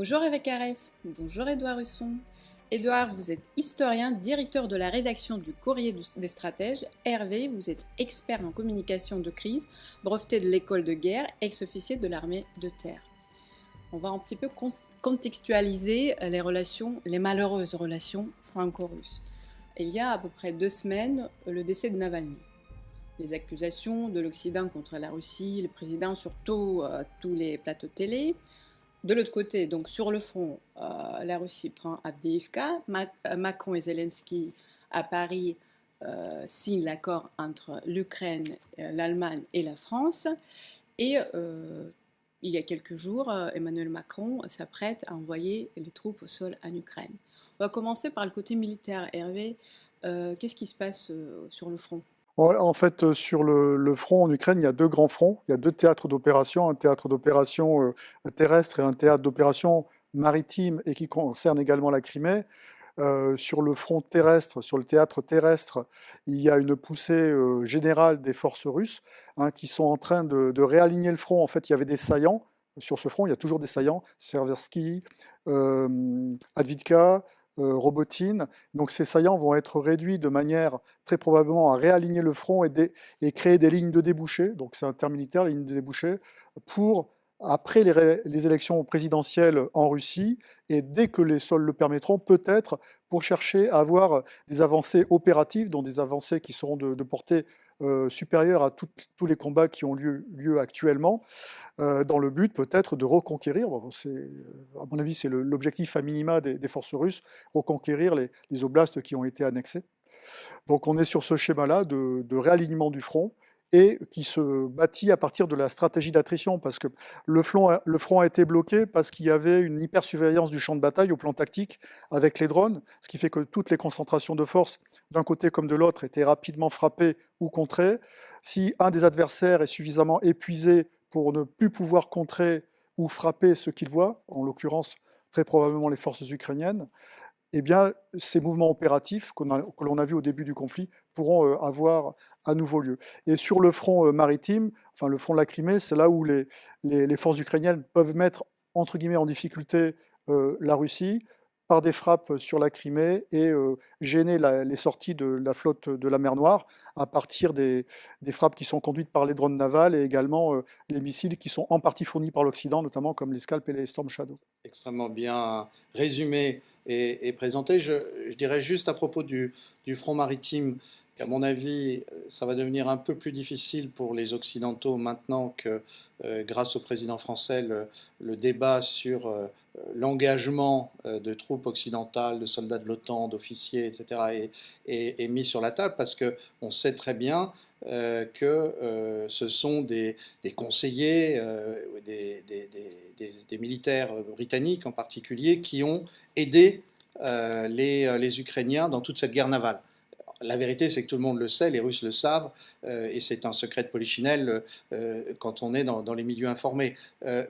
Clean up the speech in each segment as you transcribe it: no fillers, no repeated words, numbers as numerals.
Bonjour Eva Arès, bonjour Édouard Husson. Édouard, vous êtes historien, directeur de la rédaction du Courrier des stratèges. Hervé, vous êtes expert en communication de crise, breveté de l'école de guerre, ex-officier de l'armée de terre. On va un petit peu contextualiser les relations, les malheureuses relations franco-russes. Il y a à peu près 2 semaines, le décès de Navalny. Les accusations de l'Occident contre la Russie, le président sur tous les plateaux télé. De l'autre côté, donc sur le front, la Russie prend Avdiivka, Macron et Zelensky à Paris signent l'accord entre l'Ukraine, l'Allemagne et la France. Et il y a quelques jours, Emmanuel Macron s'apprête à envoyer les troupes au sol en Ukraine. On va commencer par le côté militaire. Hervé, qu'est-ce qui se passe sur le front? En fait, sur le front en Ukraine, il y a deux grands fronts. Il y a deux théâtres d'opération, un théâtre d'opération terrestre et un théâtre d'opération maritime et qui concerne également la Crimée. Sur le front terrestre, sur le théâtre terrestre, il y a une poussée générale des forces russes qui sont en train de réaligner le front. En fait, il y avait des saillants. Sur ce front, il y a toujours des saillants. Seversky, Advitka, Robotine. Donc ces saillants vont être réduits de manière très probablement à réaligner le front et créer des lignes de débouché. Donc c'est un terme militaire, les lignes de débouché, pour après les élections présidentielles en Russie, et dès que les sols le permettront, peut-être pour chercher à avoir des avancées opératives, dont des avancées qui seront de portée supérieure à tous les combats qui ont lieu actuellement, dans le but peut-être de reconquérir, bon, à mon avis c'est l'objectif à minima des forces russes, reconquérir les oblasts qui ont été annexés. Donc on est sur ce schéma-là de réalignement du front et qui se bâtit à partir de la stratégie d'attrition, parce que le front a été bloqué parce qu'il y avait une hypersurveillance du champ de bataille au plan tactique avec les drones, ce qui fait que toutes les concentrations de force d'un côté comme de l'autre étaient rapidement frappées ou contrées. Si un des adversaires est suffisamment épuisé pour ne plus pouvoir contrer ou frapper ce qu'il voit, en l'occurrence très probablement les forces ukrainiennes, eh bien, ces mouvements opératifs que l'on a vus au début du conflit pourront avoir à nouveau lieu. Et sur le front maritime, enfin le front de la Crimée, c'est là où les forces ukrainiennes peuvent mettre entre guillemets en difficulté la Russie par des frappes sur la Crimée et gêner les sorties de la flotte de la mer Noire à partir des frappes qui sont conduites par les drones navals et également les missiles qui sont en partie fournis par l'Occident, notamment comme les Scalp et les Storm Shadow. Extrêmement bien résumé et présenté. Je dirais juste à propos du front maritime qu'à mon avis, ça va devenir un peu plus difficile pour les Occidentaux maintenant que, grâce au président français, le débat sur l'engagement de troupes occidentales, de soldats de l'OTAN, d'officiers, etc., est mis sur la table, parce qu'on sait très bien que ce sont des conseillers, des militaires britanniques en particulier, qui ont aidé les Ukrainiens dans toute cette guerre navale. La vérité, c'est que tout le monde le sait, les Russes le savent, et c'est un secret de polichinelle quand on est dans les milieux informés.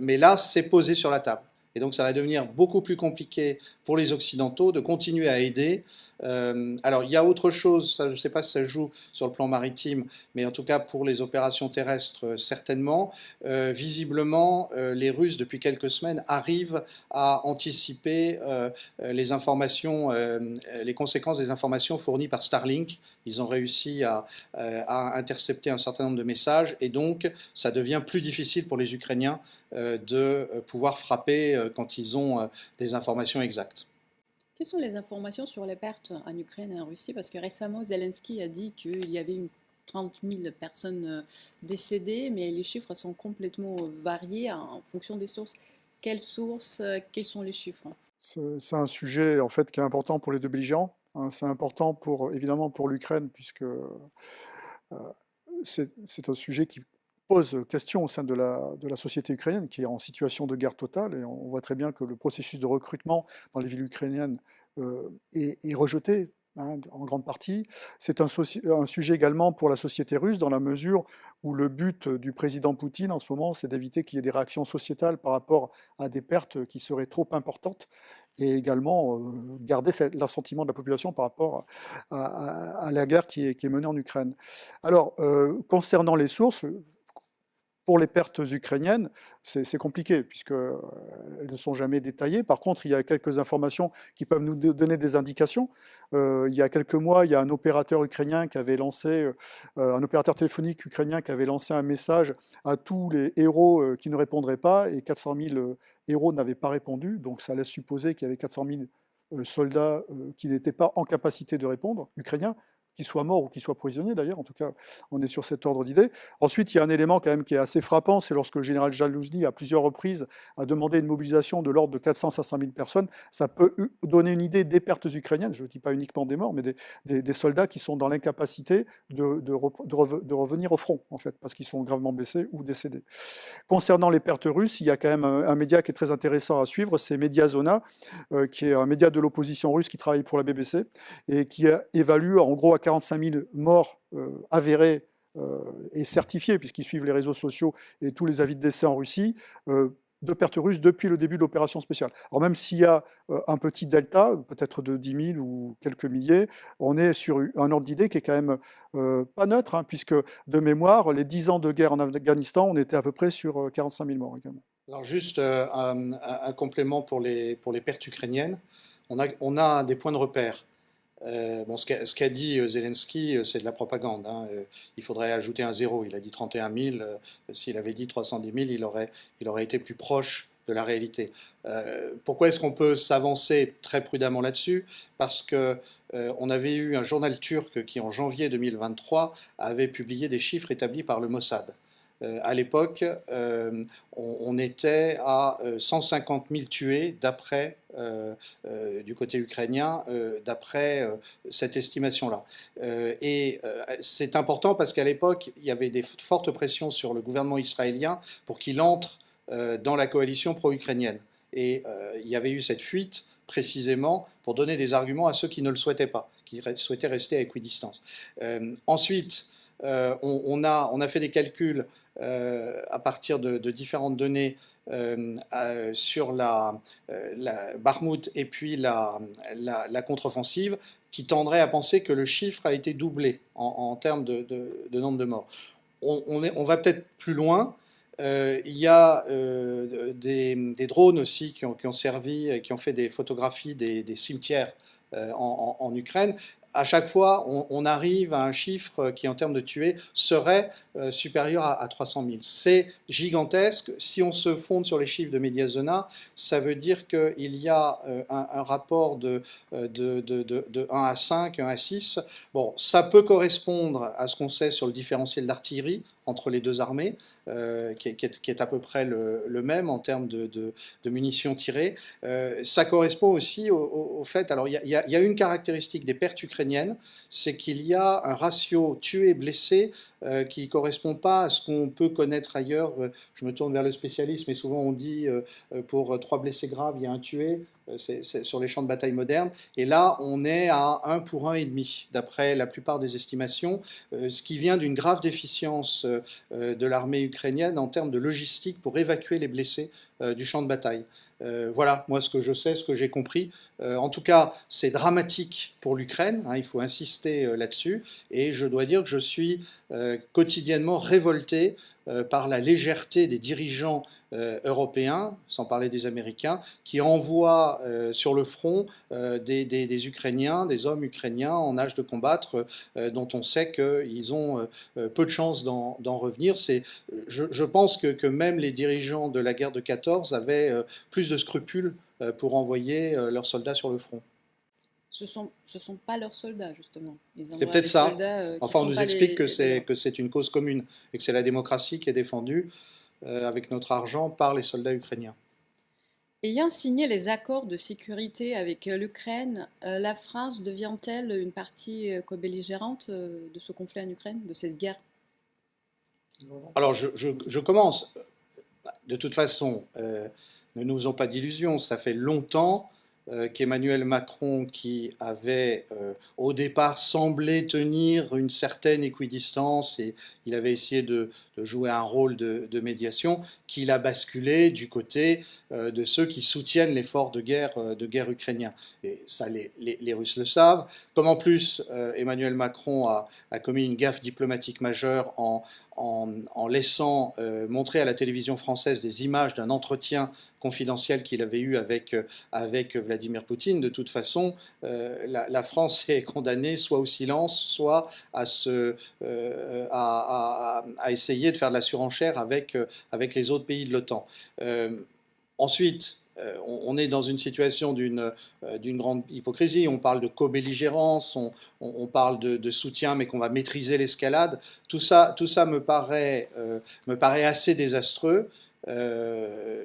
Mais là, c'est posé sur la table. Et donc, ça va devenir beaucoup plus compliqué pour les Occidentaux de continuer à aider. Alors, il y a autre chose, ça, je ne sais pas si ça joue sur le plan maritime, mais en tout cas pour les opérations terrestres, certainement. Visiblement, les Russes, depuis quelques semaines, arrivent à anticiper les informations, les conséquences des informations fournies par Starlink. Ils ont réussi à intercepter un certain nombre de messages, et donc ça devient plus difficile pour les Ukrainiens de pouvoir frapper quand ils ont des informations exactes. Quelles sont les informations sur les pertes en Ukraine et en Russie? Parce que récemment, Zelensky a dit qu'il y avait 30 000 personnes décédées, mais les chiffres sont complètement variés en fonction des sources. Quelles sources, quels sont les chiffres? C'est un sujet en fait qui est important pour les deux belligérants. C'est important évidemment pour l'Ukraine, puisque c'est un sujet qui pose question au sein de la société ukrainienne, qui est en situation de guerre totale, et on voit très bien que le processus de recrutement dans les villes ukrainiennes est rejeté en grande partie. C'est un sujet également pour la société russe, dans la mesure où le but du président Poutine en ce moment, c'est d'éviter qu'il y ait des réactions sociétales par rapport à des pertes qui seraient trop importantes, et également garder l'assentiment de la population par rapport à la guerre qui est menée en Ukraine. Alors, concernant les sources, Pour les pertes ukrainiennes, c'est compliqué, puisqu'elles ne sont jamais détaillées. Par contre, il y a quelques informations qui peuvent nous donner des indications. Il y a quelques mois, il y a un opérateur ukrainien qui avait lancé, un opérateur téléphonique ukrainien qui avait lancé un message à tous les héros qui ne répondraient pas, et 400 000 héros n'avaient pas répondu. Donc ça laisse supposer qu'il y avait 400 000 soldats qui n'étaient pas en capacité de répondre, ukrainiens, qu'ils soient morts ou qu'ils soient prisonniers d'ailleurs, en tout cas on est sur cet ordre d'idée. Ensuite il y a un élément quand même qui est assez frappant, c'est lorsque le général Jalouzny à plusieurs reprises a demandé une mobilisation de l'ordre de 400-500 000 personnes. Ça peut donner une idée des pertes ukrainiennes, je ne dis pas uniquement des morts, mais des soldats qui sont dans l'incapacité de revenir au front en fait, parce qu'ils sont gravement blessés ou décédés. Concernant les pertes russes, il y a quand même un média qui est très intéressant à suivre, c'est Mediazona, qui est un média de l'opposition russe qui travaille pour la BBC et qui évalue en gros à 45 000 morts avérés et certifiés, puisqu'ils suivent les réseaux sociaux et tous les avis de décès en Russie, de pertes russes depuis le début de l'opération spéciale. Alors même s'il y a un petit delta, peut-être de 10 000 ou quelques milliers, on est sur un ordre d'idée qui est quand même pas neutre, hein, puisque de mémoire, les 10 ans de guerre en Afghanistan, on était à peu près sur 45 000 morts également. Alors juste un complément pour les pertes ukrainiennes. On a des points de repère. Bon, ce qu'a dit Zelensky, c'est de la propagande, hein. Il faudrait ajouter un zéro. Il a dit 31 000. S'il avait dit 310 000, il aurait été plus proche de la réalité. Pourquoi est-ce qu'on peut s'avancer très prudemment là-dessus? Parce que on avait eu un journal turc qui, en janvier 2023, avait publié des chiffres établis par le Mossad. À l'époque, on était à 150 000 tués du côté ukrainien, d'après cette estimation-là. Et c'est important parce qu'à l'époque, il y avait des fortes pressions sur le gouvernement israélien pour qu'il entre dans la coalition pro-ukrainienne. Et il y avait eu cette fuite précisément pour donner des arguments à ceux qui ne le souhaitaient pas, qui souhaitaient rester à équidistance. Ensuite, on a fait des calculs à partir de différentes données sur la Bakhmout et puis la contre-offensive, qui tendraient à penser que le chiffre a été doublé en termes de nombre de morts. On va peut-être plus loin. Il y a des drones aussi qui ont servi, qui ont fait des photographies des cimetières en Ukraine. À chaque fois, on arrive à un chiffre qui, en termes de tués, serait supérieur à 300 000. C'est gigantesque. Si on se fonde sur les chiffres de Mediazona, ça veut dire qu'il y a un rapport de 1 à 5, 1 à 6. Bon, ça peut correspondre à ce qu'on sait sur le différentiel d'artillerie entre les deux armées, qui est à peu près le même en termes de munitions tirées. Ça correspond aussi au fait, alors il y a une caractéristique des pertes ukrainiennes, c'est qu'il y a un ratio tués-blessés qui ne correspond pas à ce qu'on peut connaître ailleurs. Je me tourne vers le spécialiste, mais souvent on dit pour 3 blessés graves, il y a un tué. C'est sur les champs de bataille modernes. Et là, on est à 1 pour 1,5, d'après la plupart des estimations, ce qui vient d'une grave déficience de l'armée ukrainienne en termes de logistique pour évacuer les blessés du champ de bataille. Voilà, moi, ce que je sais, ce que j'ai compris. En tout cas, c'est dramatique pour l'Ukraine, hein, il faut insister là-dessus. Et je dois dire que je suis quotidiennement révolté par la légèreté des dirigeants européens, sans parler des Américains, qui envoient sur le front des Ukrainiens, des hommes ukrainiens en âge de combattre, dont on sait qu'ils ont peu de chances d'en revenir. Je pense que même les dirigeants de la guerre de 14 avaient plus de scrupules pour envoyer leurs soldats sur le front. Ce sont pas leurs soldats, justement. C'est peut-être ça. Enfin, on nous explique que que c'est une cause commune et que c'est la démocratie qui est défendue avec notre argent par les soldats ukrainiens. Ayant signé les accords de sécurité avec l'Ukraine, la France devient-elle une partie co-belligérante de ce conflit en Ukraine, de cette guerre? Alors, je commence. De toute façon, ne nous faisons pas d'illusions. Ça fait longtemps qu'Emmanuel Macron, qui avait au départ semblé tenir une certaine équidistance et il avait essayé de jouer un rôle de médiation, qu'il a basculé du côté de ceux qui soutiennent l'effort de guerre ukrainien. Et ça, les Russes le savent. Comme en plus Emmanuel Macron a commis une gaffe diplomatique majeure en laissant montrer à la télévision française des images d'un entretien confidentiel qu'il avait eu avec Vladimir Poutine, de toute façon, la France est condamnée soit au silence, soit à essayer de faire de la surenchère avec les autres pays de l'OTAN. Ensuite, on est dans une situation d'une grande hypocrisie. On parle de co-belligérance, on parle de soutien, mais qu'on va maîtriser l'escalade. Tout ça me paraît assez désastreux.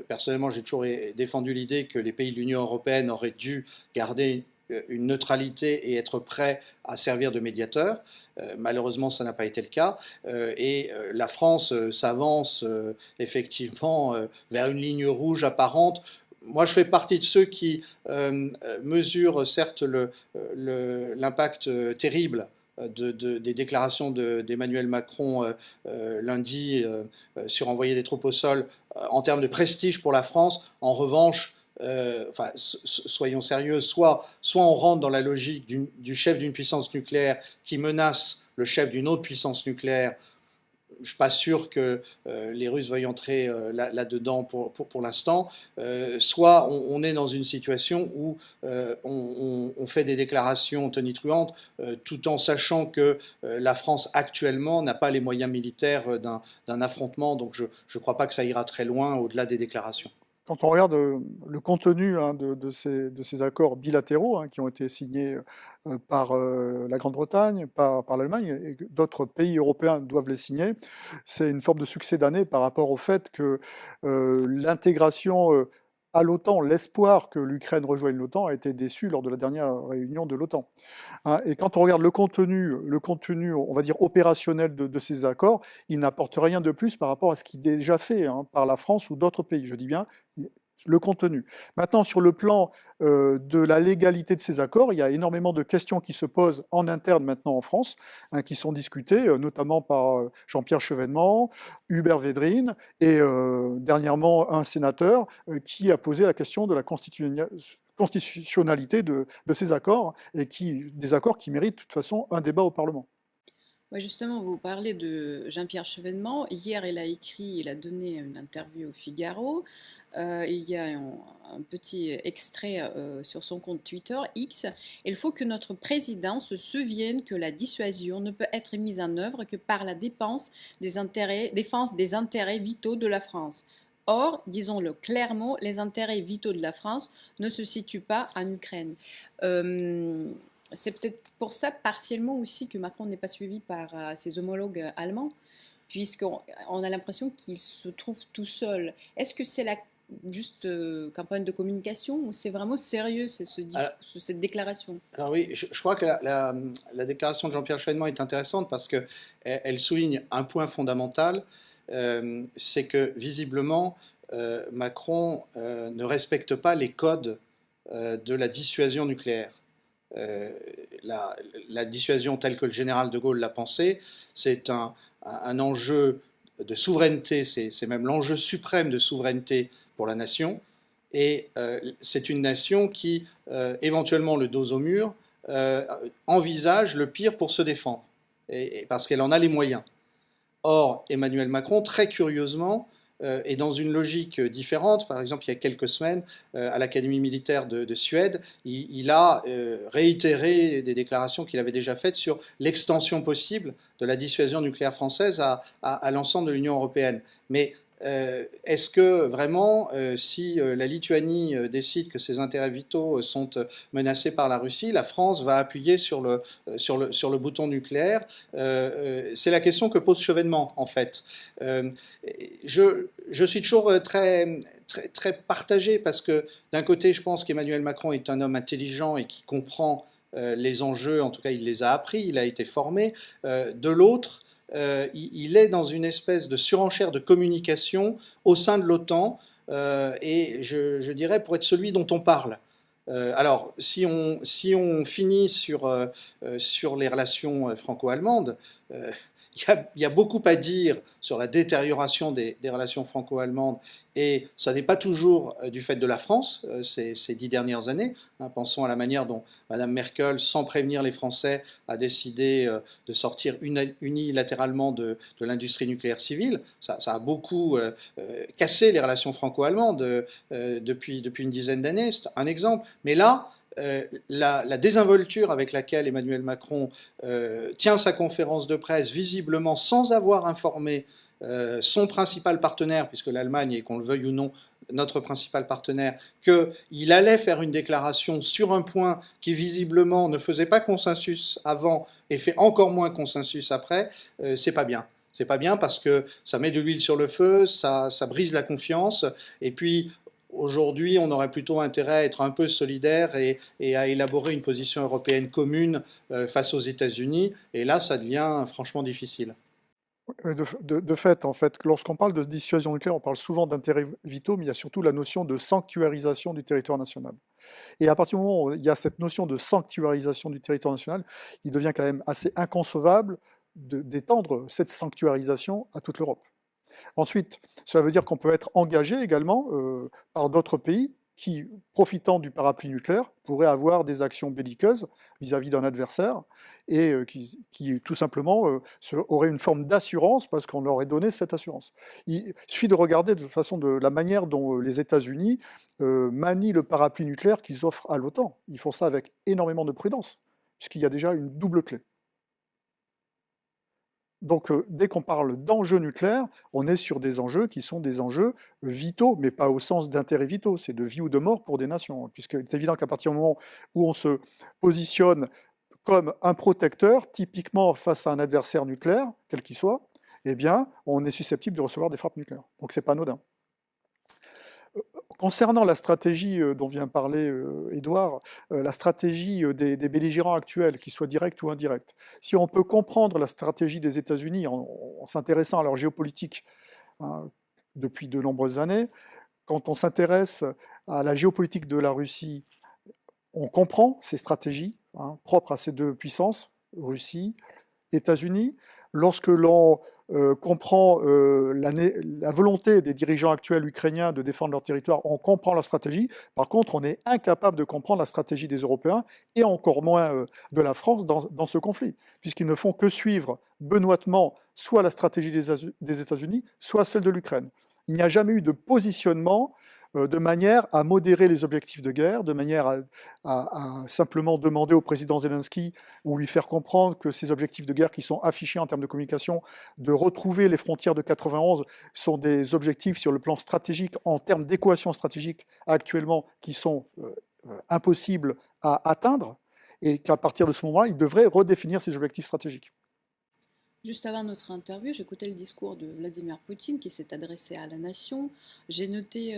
Personnellement, j'ai toujours défendu l'idée que les pays de l'Union européenne auraient dû garder une neutralité et être prêts à servir de médiateur. Malheureusement, ça n'a pas été le cas. Et la France s'avance effectivement vers une ligne rouge apparente. Moi, je fais partie de ceux qui mesurent certes l'impact terrible des déclarations d'Emmanuel Macron lundi sur envoyer des troupes au sol en termes de prestige pour la France. En revanche, soyons sérieux, soit on rentre dans la logique du chef d'une puissance nucléaire qui menace le chef d'une autre puissance nucléaire. Je ne suis pas sûr que les Russes veuillent entrer là-dedans pour l'instant. Soit on est dans une situation où on fait des déclarations tonitruantes tout en sachant que la France actuellement n'a pas les moyens militaires d'un affrontement. Donc je ne crois pas que ça ira très loin au-delà des déclarations. Quand on regarde le contenu de ces accords bilatéraux qui ont été signés par la Grande-Bretagne, par l'Allemagne, et que d'autres pays européens doivent les signer, c'est une forme de succès d'année par rapport au fait que l'intégration à l'OTAN, l'espoir que l'Ukraine rejoigne l'OTAN a été déçu lors de la dernière réunion de l'OTAN. Et quand on regarde le contenu, on va dire opérationnel de ces accords, il n'apporte rien de plus par rapport à ce qui est déjà fait par la France ou d'autres pays. Je dis bien le contenu. Maintenant, sur le plan de la légalité de ces accords, il y a énormément de questions qui se posent en interne maintenant en France, qui sont discutées, notamment par Jean-Pierre Chevènement, Hubert Védrine, et dernièrement un sénateur qui a posé la question de la constitutionnalité de ces accords, et des accords qui méritent de toute façon un débat au Parlement. Ouais, justement, vous parlez de Jean-Pierre Chevènement. Hier, il a donné une interview au Figaro. Il y a un petit extrait sur son compte Twitter, X. Il faut que notre président se souvienne que la dissuasion ne peut être mise en œuvre que par la défense des intérêts vitaux de la France. Or, disons-le clairement, les intérêts vitaux de la France ne se situent pas en Ukraine. C'est peut-être pour ça partiellement aussi que Macron n'est pas suivi par ses homologues allemands, puisqu'on a l'impression qu'il se trouve tout seul. Est-ce que c'est juste campagne de communication ou c'est vraiment sérieux cette déclaration? Alors oui, je crois que la déclaration de Jean-Pierre Chevènement est intéressante parce qu'elle souligne un point fondamental, c'est que visiblement Macron ne respecte pas les codes de la dissuasion nucléaire. La dissuasion telle que le général de Gaulle l'a pensée, c'est un enjeu de souveraineté, c'est même l'enjeu suprême de souveraineté pour la nation, et c'est une nation qui, éventuellement le dos au mur, envisage le pire pour se défendre, et parce qu'elle en a les moyens. Or, Emmanuel Macron, très curieusement, est dans une logique différente. Par exemple, il y a quelques semaines, à l'Académie militaire de Suède, il a réitéré des déclarations qu'il avait déjà faites sur l'extension possible de la dissuasion nucléaire française à l'ensemble de l'Union européenne. Mais est-ce que vraiment, si la Lituanie décide que ses intérêts vitaux sont menacés par la Russie, la France va appuyer sur le bouton nucléaire? C'est la question que pose Chevènement, en fait. Je suis toujours très, très, très partagé parce que d'un côté, je pense qu'Emmanuel Macron est un homme intelligent et qui comprend les enjeux, en tout cas il les a appris, il a été formé. De l'autre, il est dans une espèce de surenchère de communication au sein de l'OTAN, et je dirais pour être celui dont on parle. Alors, si on finit sur les relations franco-allemandes, euh, il y a beaucoup à dire sur la détérioration des relations franco-allemandes, et ça n'est pas toujours du fait de la France ces 10 dernières années. Hein. Pensons à la manière dont Mme Merkel, sans prévenir les Français, a décidé de sortir unilatéralement de l'industrie nucléaire civile. Ça a beaucoup cassé les relations franco-allemandes depuis une dizaine d'années, c'est un exemple. Mais là, la désinvolture avec laquelle Emmanuel Macron tient sa conférence de presse, visiblement sans avoir informé son principal partenaire, puisque l'Allemagne est, qu'on le veuille ou non, notre principal partenaire, qu'il allait faire une déclaration sur un point qui visiblement ne faisait pas consensus avant et fait encore moins consensus après, c'est pas bien. C'est pas bien parce que ça met de l'huile sur le feu, ça brise la confiance, et puis aujourd'hui, on aurait plutôt intérêt à être un peu solidaire et à élaborer une position européenne commune face aux États-Unis. Et là, ça devient franchement difficile. De fait, en fait, lorsqu'on parle de dissuasion nucléaire, on parle souvent d'intérêts vitaux, mais il y a surtout la notion de sanctuarisation du territoire national. Et à partir du moment où il y a cette notion de sanctuarisation du territoire national, il devient quand même assez inconcevable d'étendre cette sanctuarisation à toute l'Europe. Ensuite, cela veut dire qu'on peut être engagé également par d'autres pays qui, profitant du parapluie nucléaire, pourraient avoir des actions belliqueuses vis-à-vis d'un adversaire et qui, tout simplement auraient une forme d'assurance parce qu'on leur aurait donné cette assurance. Il suffit de regarder de façon de la manière dont les États-Unis manient le parapluie nucléaire qu'ils offrent à l'OTAN. Ils font ça avec énormément de prudence, puisqu'il y a déjà une double clé. Donc, dès qu'on parle d'enjeux nucléaires, on est sur des enjeux qui sont des enjeux vitaux, mais pas au sens d'intérêts vitaux, c'est de vie ou de mort pour des nations. Puisqu'il est évident qu'à partir du moment où on se positionne comme un protecteur, typiquement face à un adversaire nucléaire, quel qu'il soit, eh bien, on est susceptible de recevoir des frappes nucléaires. Donc, c'est pas anodin. Concernant la stratégie dont vient parler Édouard, la stratégie des belligérants actuels, qu'ils soient directs ou indirects, si on peut comprendre la stratégie des États-Unis en s'intéressant à leur géopolitique hein, depuis de nombreuses années, quand on s'intéresse à la géopolitique de la Russie, on comprend ces stratégies hein, propres à ces deux puissances, Russie, États-Unis. Lorsque l'on comprend la volonté des dirigeants actuels ukrainiens de défendre leur territoire, on comprend leur stratégie. Par contre, on est incapable de comprendre la stratégie des Européens et encore moins de la France dans ce conflit, puisqu'ils ne font que suivre benoîtement soit la stratégie des États-Unis, soit celle de l'Ukraine. Il n'y a jamais eu de positionnement de manière à modérer les objectifs de guerre, de manière à simplement demander au président Zelensky ou lui faire comprendre que ces objectifs de guerre qui sont affichés en termes de communication, de retrouver les frontières de 91, sont des objectifs sur le plan stratégique, en termes d'équation stratégique actuellement, qui sont impossibles à atteindre, et qu'à partir de ce moment-là, il devrait redéfinir ses objectifs stratégiques. Juste avant notre interview, j'écoutais le discours de Vladimir Poutine qui s'est adressé à la nation. J'ai noté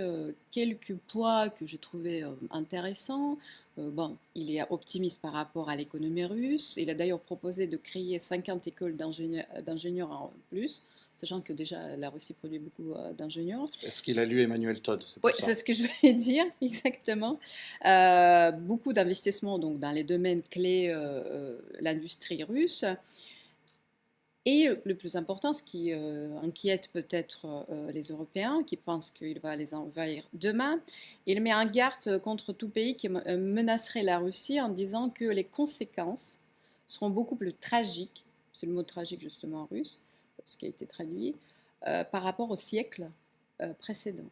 quelques points que j'ai trouvé intéressants. Bon, il est optimiste par rapport à l'économie russe. Il a d'ailleurs proposé de créer 50 écoles d'ingénieurs en plus, sachant que déjà la Russie produit beaucoup d'ingénieurs. Est-ce qu'il a lu Emmanuel Todd? Oui, c'est ce que je voulais dire, exactement. Beaucoup d'investissements donc, dans les domaines clés, l'industrie russe. Et le plus important, ce qui inquiète peut-être les Européens, qui pensent qu'il va les envahir demain, il met en garde contre tout pays qui menacerait la Russie en disant que les conséquences seront beaucoup plus tragiques, c'est le mot tragique justement en russe, ce qui a été traduit, par rapport au siècle précédent.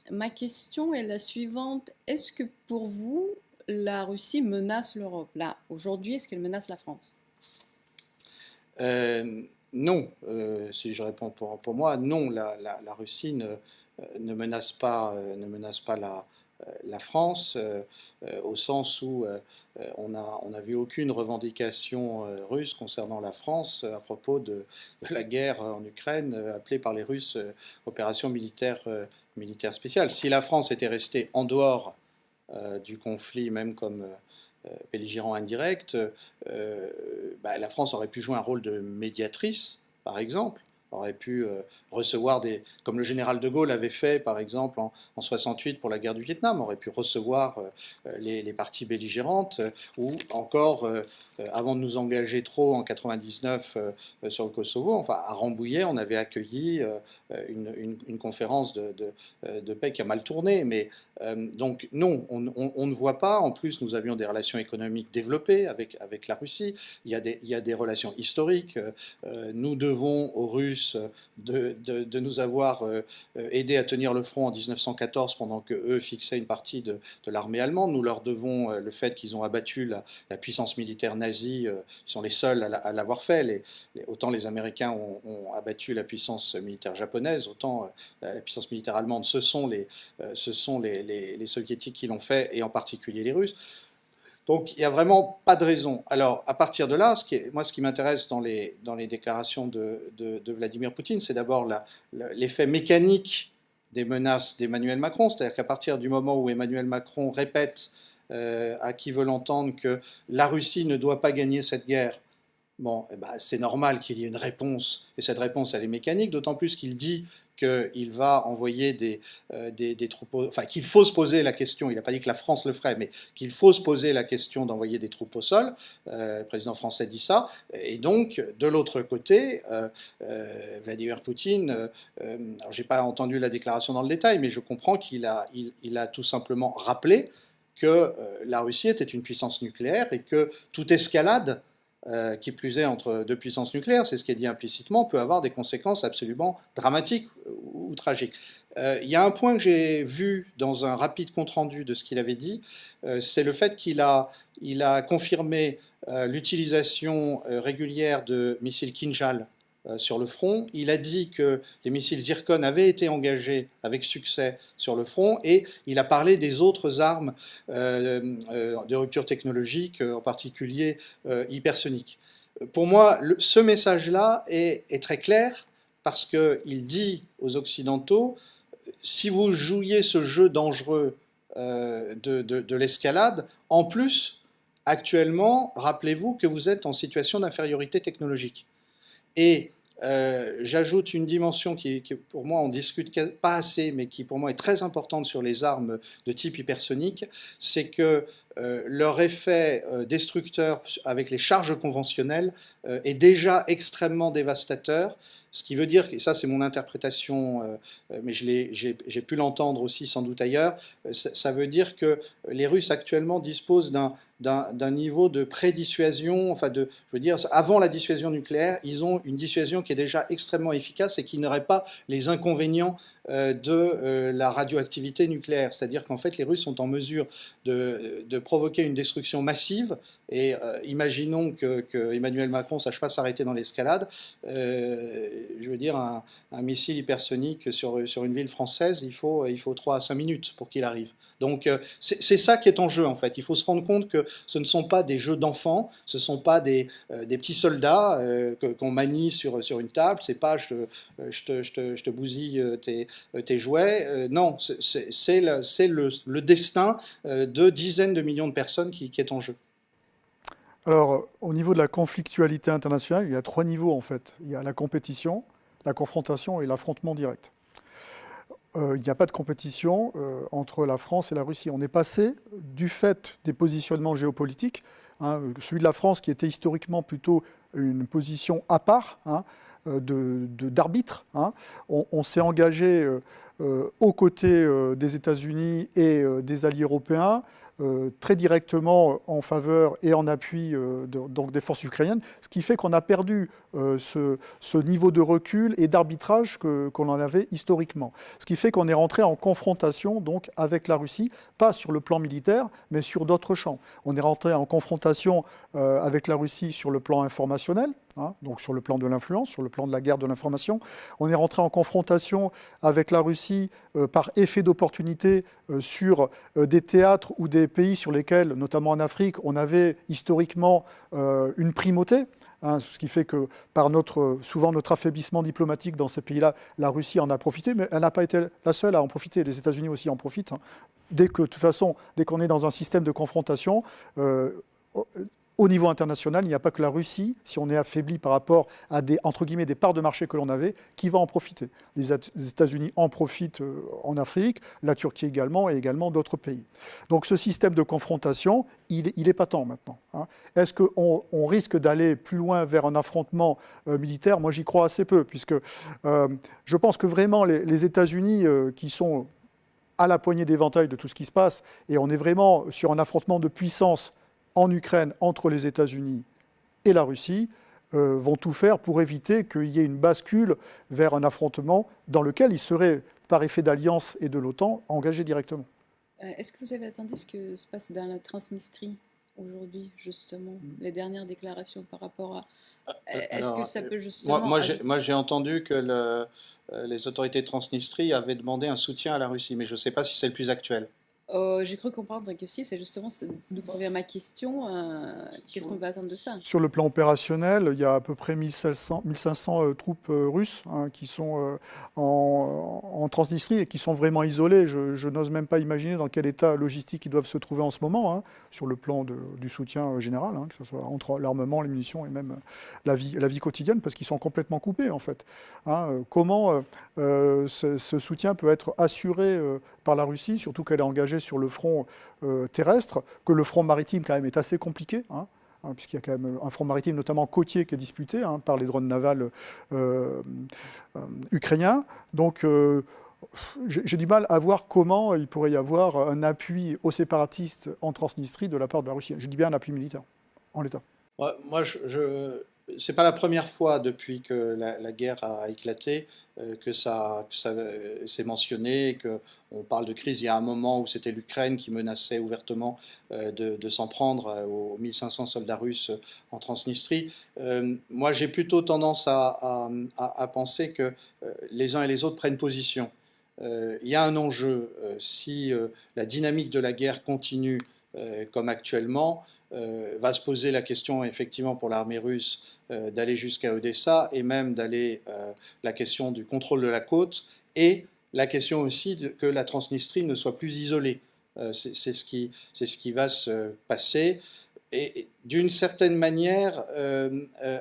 Ma question est la suivante, est-ce que pour vous, la Russie menace l'Europe? Là, aujourd'hui, est-ce qu'elle menace la France? Non, si je réponds pour moi, non, la Russie ne menace pas la France, au sens où on n'a vu aucune revendication russe concernant la France à propos de la guerre en Ukraine, appelée par les Russes opération militaire spéciale. Si la France était restée en dehors du conflit, même comme belligérant indirect, la France aurait pu jouer un rôle de médiatrice, par exemple, aurait pu recevoir comme le général de Gaulle avait fait par exemple en 68 pour la guerre du Vietnam, aurait pu recevoir les parties belligérantes, ou encore avant de nous engager trop en 99 sur le Kosovo, enfin à Rambouillet on avait accueilli une conférence de paix qui a mal tourné, mais donc non, on ne voit pas. En plus, nous avions des relations économiques développées avec la Russie. Il y a des relations historiques. Nous devons aux Russes de nous avoir aidé à tenir le front en 1914 pendant qu'eux fixaient une partie de l'armée allemande. Nous leur devons le fait qu'ils ont abattu la puissance militaire nazie. Ils sont les seuls à l'avoir fait. Autant les Américains ont abattu la puissance militaire japonaise, autant la puissance militaire allemande, ce sont les soviétiques qui l'ont fait, et en particulier les Russes. Donc il n'y a vraiment pas de raison. Alors à partir de là, ce qui m'intéresse dans les déclarations de Vladimir Poutine, c'est d'abord l'effet mécanique des menaces d'Emmanuel Macron, c'est-à-dire qu'à partir du moment où Emmanuel Macron répète à qui veut l'entendre que la Russie ne doit pas gagner cette guerre, bon, eh ben, c'est normal qu'il y ait une réponse, et cette réponse elle est mécanique, d'autant plus qu'il dit qu'il va envoyer des troupes, enfin qu'il faut se poser la question, il n'a pas dit que la France le ferait, mais qu'il faut se poser la question d'envoyer des troupes au sol, le président français dit ça, et donc de l'autre côté, Vladimir Poutine, alors j'ai pas entendu la déclaration dans le détail, mais je comprends qu'il a tout simplement rappelé que la Russie était une puissance nucléaire, et que toute escalade, qui plus est entre deux puissances nucléaires, c'est ce qui est dit implicitement, peut avoir des conséquences absolument dramatiques ou tragiques. Il y a un point que j'ai vu dans un rapide compte-rendu de ce qu'il avait dit, c'est le fait qu'il a confirmé l'utilisation régulière de missiles Kinjal sur le front. Il a dit que les missiles Zircon avaient été engagés avec succès sur le front, et il a parlé des autres armes de rupture technologique, en particulier hypersoniques. Pour moi, ce message-là est très clair, parce qu'il dit aux Occidentaux, si vous jouiez ce jeu dangereux de l'escalade, en plus, actuellement, rappelez-vous que vous êtes en situation d'infériorité technologique. Et j'ajoute une dimension qui pour moi on discute pas assez, mais qui pour moi est très importante sur les armes de type hypersonique, c'est que leur effet destructeur avec les charges conventionnelles est déjà extrêmement dévastateur. Ce qui veut dire, et ça c'est mon interprétation, mais j'ai pu l'entendre aussi sans doute ailleurs, ça veut dire que les Russes actuellement disposent d'un niveau de prédissuasion, enfin je veux dire, avant la dissuasion nucléaire, ils ont une dissuasion qui est déjà extrêmement efficace et qui n'aurait pas les inconvénients de la radioactivité nucléaire. C'est-à-dire qu'en fait, les Russes sont en mesure de provoquer une destruction massive, et imaginons que Emmanuel Macron ne sache pas s'arrêter dans l'escalade. Je veux dire, un missile hypersonique sur une ville française, il faut 3 à 5 minutes pour qu'il arrive. Donc c'est ça qui est en jeu en fait. Il faut se rendre compte que ce ne sont pas des jeux d'enfants, ce ne sont pas des petits soldats qu'on manie sur une table, c'est pas je te bousille tes jouets. Non, c'est le destin de dizaines de millions de personnes qui est en jeu. Alors, au niveau de la conflictualité internationale, il y a 3 niveaux en fait. Il y a la compétition, la confrontation et l'affrontement direct. Il n'y a pas de compétition entre la France et la Russie. On est passé, du fait des positionnements géopolitiques, celui de la France qui était historiquement plutôt une position à part, d'arbitre, on s'est engagé aux côtés des États-Unis et des alliés européens, très directement en faveur et en appui donc des forces ukrainiennes, ce qui fait qu'on a perdu ce niveau de recul et d'arbitrage qu'on en avait historiquement. Ce qui fait qu'on est rentré en confrontation donc avec la Russie, pas sur le plan militaire, mais sur d'autres champs. On est rentré en confrontation avec la Russie sur le plan informationnel, donc sur le plan de l'influence, sur le plan de la guerre de l'information. On est rentré en confrontation avec la Russie par effet d'opportunité sur des théâtres ou des pays sur lesquels, notamment en Afrique, on avait historiquement une primauté. Ce qui fait que par souvent notre affaiblissement diplomatique dans ces pays-là, la Russie en a profité, mais elle n'a pas été la seule à en profiter. Les États-Unis aussi en profitent. De toute façon, dès qu'on est dans un système de confrontation, au niveau international, il n'y a pas que la Russie, si on est affaibli par rapport à des, entre guillemets, des parts de marché que l'on avait, qui va en profiter. Les États-Unis en profitent en Afrique, la Turquie également, et également d'autres pays. Donc ce système de confrontation, il est patent maintenant. Hein. Est-ce qu'on risque d'aller plus loin vers un affrontement militaire? Moi, j'y crois assez peu, puisque je pense que vraiment les États-Unis qui sont à la poignée d'éventail de tout ce qui se passe, et on est vraiment sur un affrontement de puissance en Ukraine entre les États-Unis et la Russie, vont tout faire pour éviter qu'il y ait une bascule vers un affrontement dans lequel ils seraient, par effet d'alliance et de l'OTAN, engagés directement. Est-ce que vous avez attendu ce que se passe dans la Transnistrie aujourd'hui, justement, les dernières déclarations par rapport à... Est-ce que ça peut justement... Moi, j'ai entendu que les autorités de Transnistrie avaient demandé un soutien à la Russie, mais je ne sais pas si c'est le plus actuel. J'ai cru comprendre que si, c'est justement d'où provient ma question. Qu'est-ce qu'on peut attendre de ça? Sur le plan opérationnel, il y a à peu près 1500 troupes russes hein, qui sont en Transnistrie et qui sont vraiment isolées. Je n'ose même pas imaginer dans quel état logistique ils doivent se trouver en ce moment, hein, sur le plan du soutien général, hein, que ce soit entre l'armement, les munitions et même la vie quotidienne, parce qu'ils sont complètement coupés en fait. Hein. Comment ce soutien peut être assuré par la Russie, surtout qu'elle est engagée sur le front terrestre, que le front maritime quand même est assez compliqué, hein, puisqu'il y a quand même un front maritime, notamment côtier, qui est disputé hein, par les drones navals ukrainiens. Donc j'ai du mal à voir comment il pourrait y avoir un appui aux séparatistes en Transnistrie de la part de la Russie. Je dis bien un appui militaire, en l'état. Moi, c'est pas la première fois depuis que la guerre a éclaté que ça s'est mentionné, qu'on parle de crise. Il y a un moment où c'était l'Ukraine qui menaçait ouvertement de s'en prendre aux 1500 soldats russes en Transnistrie. Moi, j'ai plutôt tendance à penser que les uns et les autres prennent position. Il y a un enjeu. Si la dynamique de la guerre continue comme actuellement, va se poser la question effectivement pour l'armée russe d'aller jusqu'à Odessa et même d'aller la question du contrôle de la côte et la question aussi que la Transnistrie ne soit plus isolée. C'est ce qui va se passer. Et d'une certaine manière,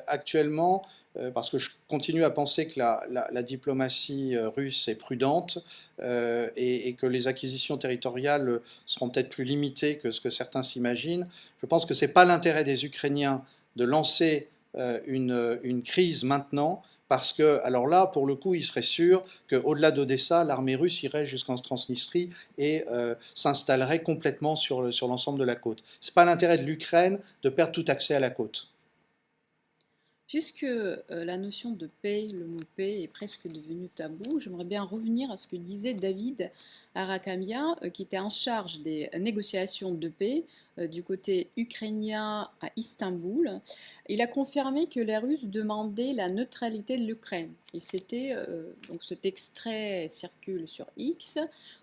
actuellement, parce que je continue à penser que la diplomatie russe est prudente et que les acquisitions territoriales seront peut-être plus limitées que ce que certains s'imaginent, je pense que ce n'est pas l'intérêt des Ukrainiens de lancer une crise maintenant, parce que, alors là, pour le coup, il serait sûr qu'au-delà d'Odessa, l'armée russe irait jusqu'en Transnistrie et s'installerait complètement sur l'ensemble de la côte. Ce n'est pas l'intérêt de l'Ukraine de perdre tout accès à la côte. Puisque la notion de paix, le mot paix est presque devenu tabou, j'aimerais bien revenir à ce que disait David Arakamian, qui était en charge des négociations de paix du côté ukrainien à Istanbul. Il a confirmé que les Russes demandaient la neutralité de l'Ukraine. Et c'était donc cet extrait circule sur X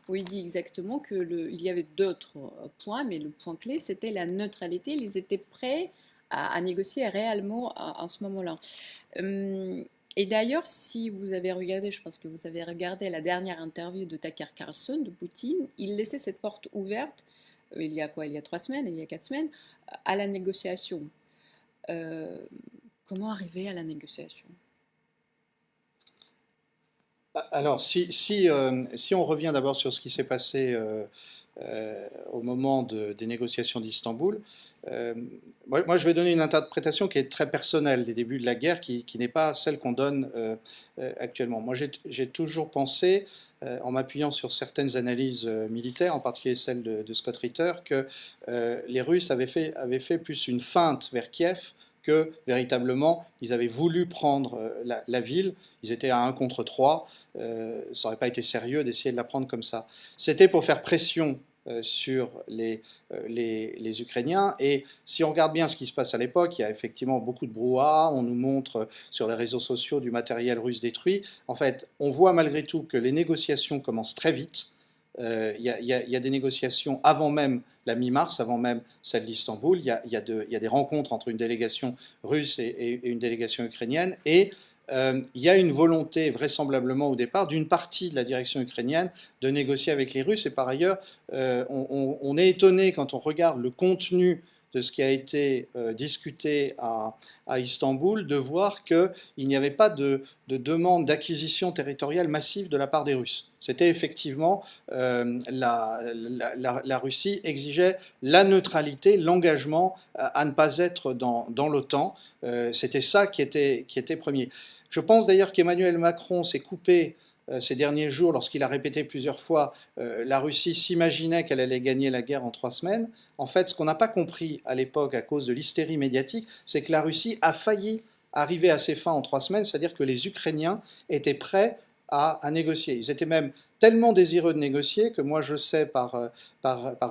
où il dit exactement qu'il y avait d'autres points, mais le point clé c'était la neutralité. Ils étaient prêts à négocier réellement en ce moment-là. Et d'ailleurs, si vous avez regardé, je pense que vous avez regardé la dernière interview de Tucker Carlson, de Poutine, il laissait cette porte ouverte, il y a 3 semaines, il y a 4 semaines, à la négociation. Comment arriver à la négociation? Alors, si on revient d'abord sur ce qui s'est passé au moment des négociations d'Istanbul, moi, je vais donner une interprétation qui est très personnelle des débuts de la guerre, qui n'est pas celle qu'on donne actuellement. Moi, j'ai toujours pensé, en m'appuyant sur certaines analyses militaires, en particulier celle de Scott Ritter, que les Russes avaient fait plus une feinte vers Kiev que véritablement ils avaient voulu prendre la ville. Ils étaient à 1 contre 3, ça n'aurait pas été sérieux d'essayer de la prendre comme ça. C'était pour faire pression sur les Ukrainiens, et si on regarde bien ce qui se passe à l'époque, il y a effectivement beaucoup de brouhaha, on nous montre sur les réseaux sociaux du matériel russe détruit. En fait, on voit malgré tout que les négociations commencent très vite. Il y a des négociations avant même la mi-mars, avant même celle d'Istanbul. Il y a des rencontres entre une délégation russe et une délégation ukrainienne. Et il y a une volonté vraisemblablement au départ d'une partie de la direction ukrainienne de négocier avec les Russes. Et par ailleurs, on est étonné quand on regarde le contenu de ce qui a été discuté à Istanbul, de voir qu'il n'y avait pas de demande d'acquisition territoriale massive de la part des Russes. C'était effectivement, la Russie exigeait la neutralité, l'engagement à ne pas être dans l'OTAN. C'était ça qui était premier. Je pense d'ailleurs qu'Emmanuel Macron s'est coupé ces derniers jours, lorsqu'il a répété plusieurs fois la Russie s'imaginait qu'elle allait gagner la guerre en 3 semaines. En fait, ce qu'on n'a pas compris à l'époque à cause de l'hystérie médiatique, c'est que la Russie a failli arriver à ses fins en 3 semaines, c'est-à-dire que les Ukrainiens étaient prêts à négocier. Ils étaient même tellement désireux de négocier que moi je sais par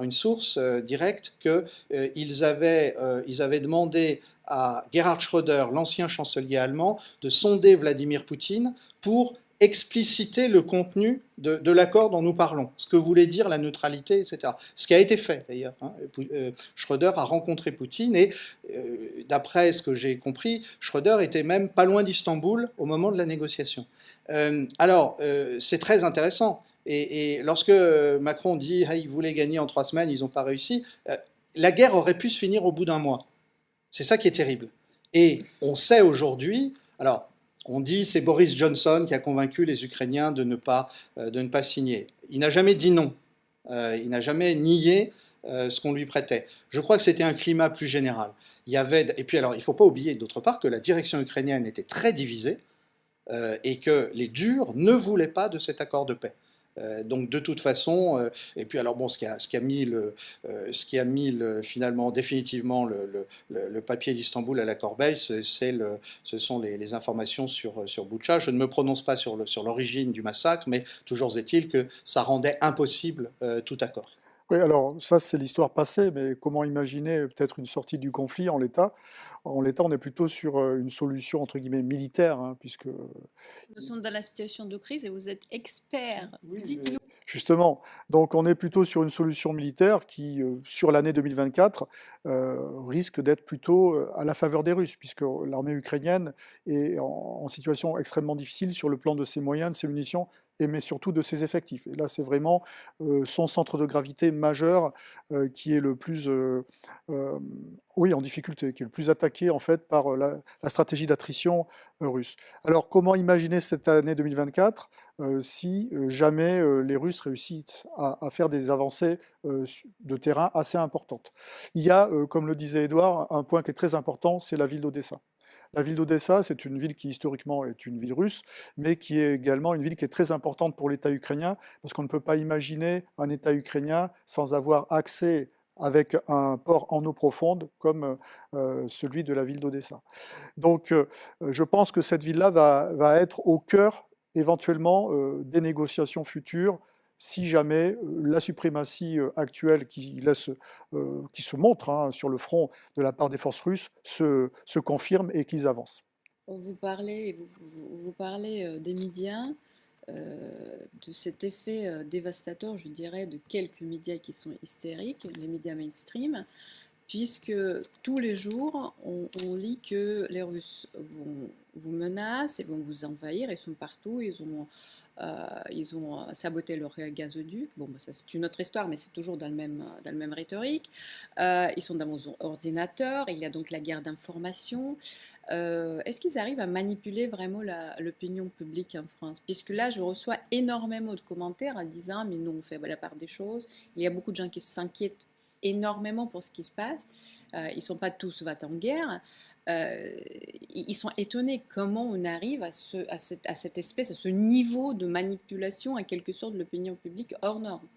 une source directe qu'ils avaient demandé à Gerhard Schröder, l'ancien chancelier allemand, de sonder Vladimir Poutine pour expliciter le contenu de l'accord dont nous parlons, ce que voulait dire la neutralité, etc. Ce qui a été fait d'ailleurs. Schröder a rencontré Poutine et, d'après ce que j'ai compris, Schröder était même pas loin d'Istanbul au moment de la négociation. C'est très intéressant. Et lorsque Macron dit il voulait gagner en 3 semaines, ils n'ont pas réussi, la guerre aurait pu se finir au bout d'un mois. C'est ça qui est terrible. Et on sait aujourd'hui, alors on dit c'est Boris Johnson qui a convaincu les Ukrainiens de ne pas signer. Il n'a jamais dit non. Il n'a jamais nié ce qu'on lui prêtait. Je crois que c'était un climat plus général. Et puis alors, il ne faut pas oublier d'autre part que la direction ukrainienne était très divisée et que les durs ne voulaient pas de cet accord de paix. Donc de toute façon, et puis alors bon, ce qui a mis finalement définitivement le papier d'Istanbul à la corbeille, ce sont les informations sur Boutcha. Je ne me prononce pas sur l'origine du massacre, mais toujours est-il que ça rendait impossible tout accord. Oui, alors ça c'est l'histoire passée, mais comment imaginer peut-être une sortie du conflit en l'état? En l'état, on est plutôt sur une solution entre guillemets militaire, hein, puisque Nous sommes dans la situation de crise et vous êtes expert. oui, Dites-nous. justement, donc on est plutôt sur une solution militaire qui, sur l'année 2024, risque d'être plutôt à la faveur des Russes, puisque l'armée ukrainienne est en situation extrêmement difficile sur le plan de ses moyens, de ses munitions, mais surtout de ses effectifs. Et là, c'est vraiment son centre de gravité majeur qui est le plus, oui, en difficulté, qui est le plus attaqué en fait par la stratégie d'attrition russe. Alors, comment imaginer cette année 2024 si jamais les Russes réussissent à faire des avancées de terrain assez importantes? Il y a, comme le disait Édouard, un point qui est très important, c'est la ville d'Odessa. La ville d'Odessa, c'est une ville qui historiquement est une ville russe, mais qui est également une ville qui est très importante pour l'État ukrainien, parce qu'on ne peut pas imaginer un État ukrainien sans avoir accès avec un port en eau profonde comme celui de la ville d'Odessa. Donc je pense que cette ville-là va être au cœur éventuellement des négociations futures si jamais la suprématie actuelle qui se montre hein, sur le front de la part des forces russes se confirme et qu'ils avancent. Vous parlez, vous parlez des médias, de cet effet dévastateur, je dirais, de quelques médias qui sont hystériques, les médias mainstream, puisque tous les jours, on lit que les Russes vous menacent et vont vous envahir, ils sont partout, ils ont saboté leur gazoduc. Bon, bah, ça c'est une autre histoire, mais c'est toujours dans le même rhétorique. Ils sont dans vos ordinateurs, il y a donc la guerre d'information. Est-ce qu'ils arrivent à manipuler vraiment l'opinion publique en France? Puisque là, je reçois énormément de commentaires en disant, mais nous, on fait la part des choses. Il y a beaucoup de gens qui s'inquiètent énormément pour ce qui se passe. Ils ne sont pas tous va-t-en-guerre. Ils sont étonnés comment on arrive à cette espèce, à ce niveau de manipulation, en quelque sorte, de l'opinion publique hors norme.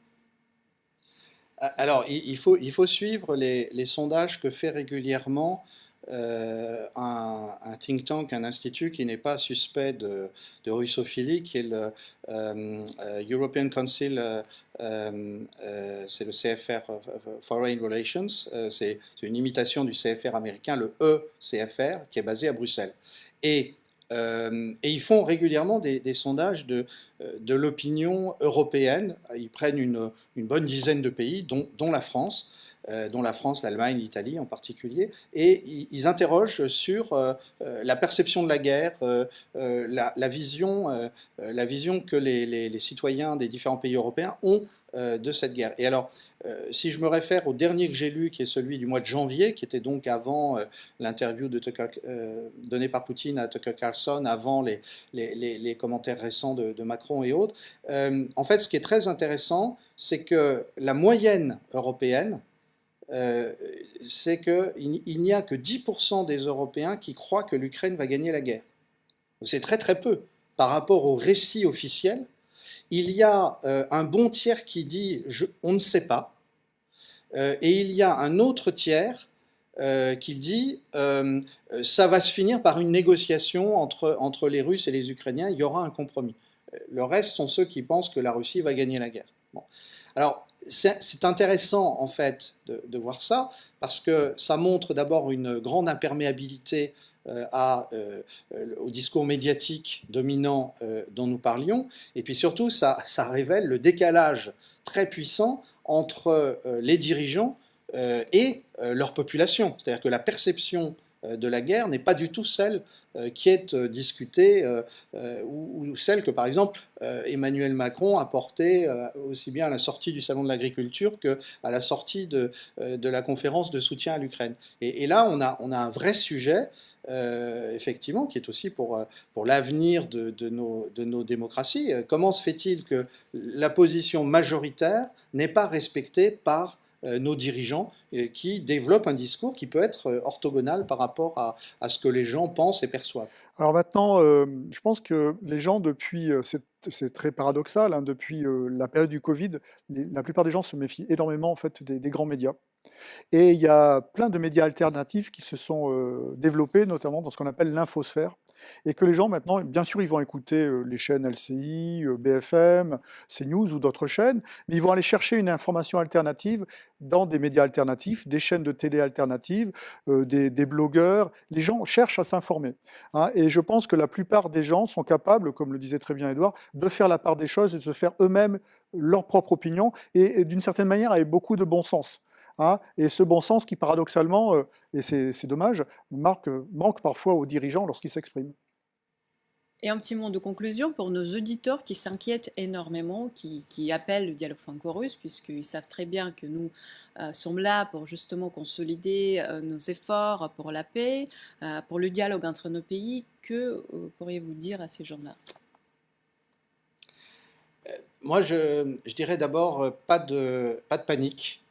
Alors, il faut suivre les sondages que fait régulièrement un think tank, un institut qui n'est pas suspect de russophilie, qui est le European Council, c'est le CFR Foreign Relations, c'est une imitation du CFR américain, le ECFR, qui est basé à Bruxelles. Et ils font régulièrement des sondages de l'opinion européenne. Ils prennent une bonne dizaine de pays, dont la France, l'Allemagne, l'Italie en particulier, et ils interrogent sur la perception de la guerre, la vision que les citoyens des différents pays européens ont de cette guerre. Et alors, si je me réfère au dernier que j'ai lu, qui est celui du mois de janvier, qui était donc avant l'interview donnée par Poutine à Tucker Carlson, avant les commentaires récents de Macron et autres, en fait, ce qui est très intéressant, c'est que la moyenne européenne, c'est qu'il n'y a que 10% des Européens qui croient que l'Ukraine va gagner la guerre. C'est très très peu par rapport au récit officiel. Il y a un bon tiers qui dit on ne sait pas, et il y a un autre tiers qui dit ça va se finir par une négociation entre les Russes et les Ukrainiens, il y aura un compromis. Le reste sont ceux qui pensent que la Russie va gagner la guerre. Bon. Alors, c'est intéressant en fait de voir ça, parce que ça montre d'abord une grande imperméabilité au discours médiatique dominant dont nous parlions, et puis surtout ça révèle le décalage très puissant entre les dirigeants et leur population. C'est-à-dire que la perception de la guerre n'est pas du tout celle qui est discutée ou celle que, par exemple, Emmanuel Macron a portée aussi bien à la sortie du Salon de l'Agriculture qu'à la sortie de la conférence de soutien à l'Ukraine. Et là, on a un vrai sujet, effectivement, qui est aussi pour l'avenir de nos démocraties. Comment se fait-il que la position majoritaire n'est pas respectée par nos dirigeants qui développent un discours qui peut être orthogonal par rapport à ce que les gens pensent et perçoivent. Alors maintenant, je pense que les gens, depuis, c'est très paradoxal, hein, depuis la période du Covid, la plupart des gens se méfient énormément en fait, des grands médias. Et il y a plein de médias alternatifs qui se sont développés, notamment dans ce qu'on appelle l'infosphère, et que les gens maintenant, bien sûr, ils vont écouter les chaînes LCI, BFM, CNews ou d'autres chaînes, mais ils vont aller chercher une information alternative dans des médias alternatifs, des chaînes de télé alternatives, des blogueurs. Les gens cherchent à s'informer, hein, et je pense que la plupart des gens sont capables, comme le disait très bien Édouard, de faire la part des choses et de se faire eux-mêmes leur propre opinion, et d'une certaine manière avec beaucoup de bon sens. Hein, et ce bon sens qui, paradoxalement, et c'est dommage, manque parfois aux dirigeants lorsqu'ils s'expriment. Et un petit mot de conclusion pour nos auditeurs qui s'inquiètent énormément, qui appellent le dialogue franco-russe, puisqu'ils savent très bien que nous sommes là pour justement consolider nos efforts pour la paix, pour le dialogue entre nos pays. Que pourriez-vous dire à ces gens-là? Moi, je dirais d'abord pas de panique.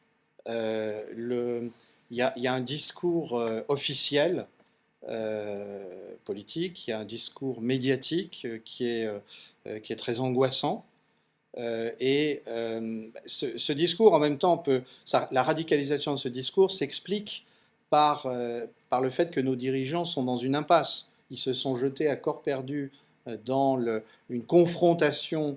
Il y a un discours officiel, politique, il y a un discours médiatique qui est très angoissant. Ce discours, en même temps, la radicalisation de ce discours s'explique par le fait que nos dirigeants sont dans une impasse. Ils se sont jetés à corps perdu dans une confrontation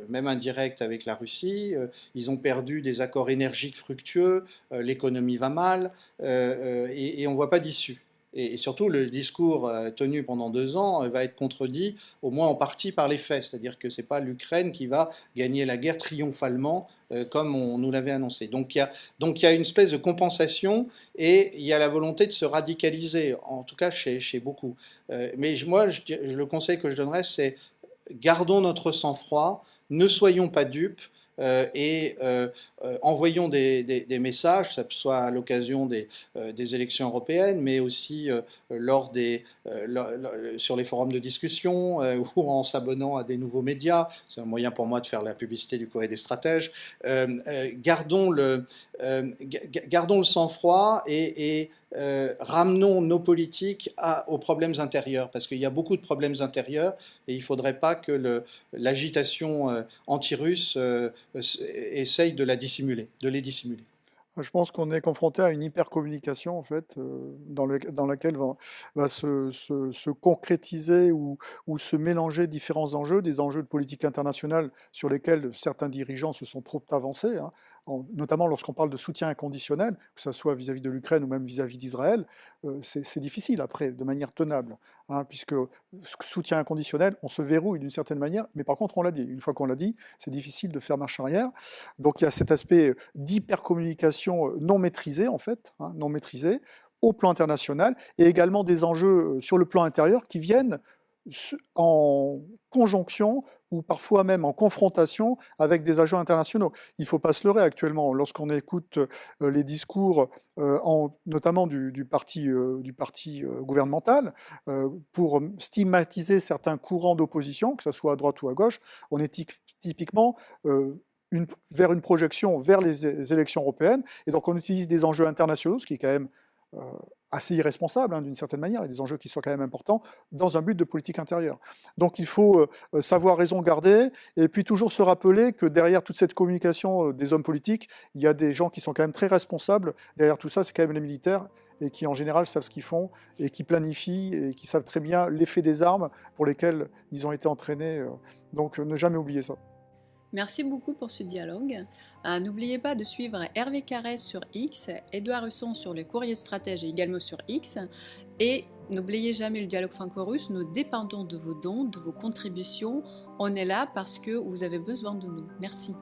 même indirecte avec la Russie. Ils ont perdu des accords énergiques fructueux, l'économie va mal, et on ne voit pas d'issue. Et surtout, le discours tenu pendant 2 ans va être contredit, au moins en partie, par les faits. C'est-à-dire que ce n'est pas l'Ukraine qui va gagner la guerre triomphalement, comme on nous l'avait annoncé. Donc il y a une espèce de compensation, et il y a la volonté de se radicaliser, en tout cas chez beaucoup. Mais moi, le conseil que je donnerais, c'est gardons notre sang-froid, ne soyons pas dupes, envoyons des messages, que ce soit à l'occasion des élections européennes, mais aussi sur les forums de discussion ou en s'abonnant à des nouveaux médias. C'est un moyen pour moi de faire la publicité du Courrier des stratèges. Gardons le sang-froid et ramenons nos politiques aux problèmes intérieurs, parce qu'il y a beaucoup de problèmes intérieurs et il ne faudrait pas que l'agitation anti-russe essaye de les dissimuler. Je pense qu'on est confronté à une hypercommunication, en fait, dans laquelle va se concrétiser ou se mélanger différents enjeux, des enjeux de politique internationale sur lesquels certains dirigeants se sont trop avancés, hein, notamment lorsqu'on parle de soutien inconditionnel, que ce soit vis-à-vis de l'Ukraine ou même vis-à-vis d'Israël. C'est difficile après, de manière tenable, hein, puisque soutien inconditionnel, on se verrouille d'une certaine manière, mais par contre on l'a dit. Une fois qu'on l'a dit, c'est difficile de faire marche arrière. Donc il y a cet aspect d'hypercommunication non maîtrisée, en fait, hein, non maîtrisée, au plan international, et également des enjeux sur le plan intérieur qui viennent en conjonction ou parfois même en confrontation avec des agents internationaux. Il ne faut pas se leurrer actuellement. Lorsqu'on écoute les discours, notamment du parti gouvernemental, pour stigmatiser certains courants d'opposition, que ce soit à droite ou à gauche, on est typiquement vers une projection vers les élections européennes, et donc on utilise des enjeux internationaux, ce qui est quand même assez irresponsable, hein, d'une certaine manière, et des enjeux qui sont quand même importants, dans un but de politique intérieure. Donc il faut savoir raison garder, et puis toujours se rappeler que derrière toute cette communication des hommes politiques, il y a des gens qui sont quand même très responsables. Derrière tout ça, c'est quand même les militaires, et qui en général savent ce qu'ils font, et qui planifient, et qui savent très bien l'effet des armes pour lesquelles ils ont été entraînés. Donc ne jamais oublier ça. Merci beaucoup pour ce dialogue. N'oubliez pas de suivre Hervé Carrez sur X, Édouard Husson sur les courriers stratèges et également sur X. Et n'oubliez jamais le dialogue franco-russe, nous dépendons de vos dons, de vos contributions. On est là parce que vous avez besoin de nous. Merci.